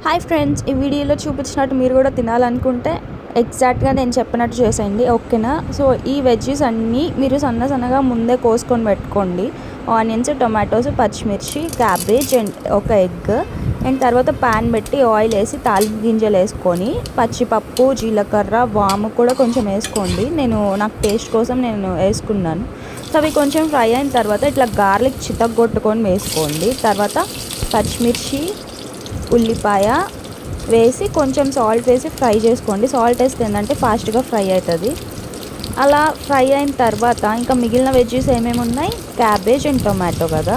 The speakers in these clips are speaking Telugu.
హాయ్ ఫ్రెండ్స్, ఈ వీడియోలో చూపించినట్టు మీరు కూడా తినాలనుకుంటే ఎగ్జాక్ట్గా నేను చెప్పినట్టు చేసేయండి, ఓకేనా? సో ఈ వెజ్జీస్ అన్నీ మీరు సన్నగా ముందే కోసుకొని పెట్టుకోండి. ఆనియన్స్, టొమాటోస్, పచ్చిమిర్చి, క్యాబేజ్ అండ్ ఒక ఎగ్. అండ్ తర్వాత ప్యాన్ పెట్టి ఆయిల్ వేసి తాలింపు గింజలు వేసుకొని పచ్చిపప్పు, జీలకర్ర, వాము కూడా కొంచెం వేసుకోండి. నాకు టేస్ట్ కోసం నేను వేసుకున్నాను. సో అవి కొంచెం ఫ్రై అయిన తర్వాత ఇట్లా గార్లిక్ చితగొట్టుకొని వేసుకోండి. తర్వాత పచ్చిమిర్చి, ఉల్లిపాయ వేసి కొంచెం సాల్ట్ వేసి ఫ్రై చేసుకోండి. సాల్ట్ వేస్తే ఏంటంటే ఫాస్ట్గా ఫ్రై అవుతుంది. అలా ఫ్రై అయిన తర్వాత ఇంకా మిగిలిన వెజ్జీస్ ఏమేమి ఉన్నాయి, క్యాబేజ్ అండ్ టొమాటో కదా.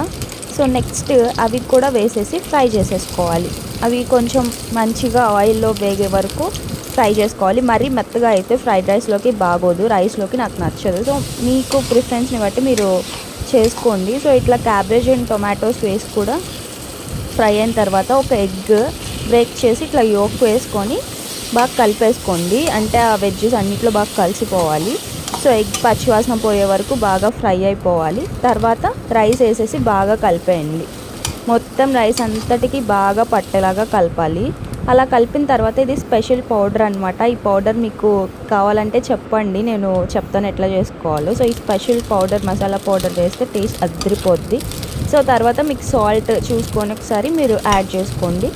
సో నెక్స్ట్ అవి కూడా వేసేసి ఫ్రై చేసేసుకోవాలి. అవి కొంచెం మంచిగా ఆయిల్లో వేగే వరకు ఫ్రై చేసుకోవాలి. మరీ మెత్తగా అయితే ఫ్రైడ్ రైస్లోకి బాగోదు, రైస్లోకి నాకు నచ్చదు. సో మీకు ప్రిఫరెన్స్ని బట్టి మీరు చేసుకోండి. సో ఇట్లా క్యాబేజ్ అండ్ టొమాటోస్ వేసి కూడా ఫ్రై అయిన తర్వాత ఒక ఎగ్ బ్రేక్ చేసి ఇట్లా యోక్ వేసుకొని బాగా కలిపేసుకోండి. అంటే ఆ వెజ్జెస్ అన్నిట్లో బాగా కలిసిపోవాలి. సో ఎగ్ పచ్చివాసన పోయే వరకు బాగా ఫ్రై అయిపోవాలి. తర్వాత రైస్ వేసేసి బాగా కలిపేయండి. మొత్తం రైస్ అంతటికి బాగా పట్టేలాగా కలపాలి. అలా కలిపిన తర్వాత ఇది స్పెషల్ పౌడర్ అనమాట. ఈ పౌడర్ మీకు కావాలంటే చెప్పండి, నేను చెప్తాను ఎట్లా చేసుకోవాలో. సో ఈ స్పెషల్ పౌడర్, మసాలా పౌడర్ వేస్తే టేస్ట్ అదిరిపోద్ది. సో తర్వాత మీకు సాల్ట్ చూసుకొని ఒకసారి మీరు యాడ్ చేసుకోండి.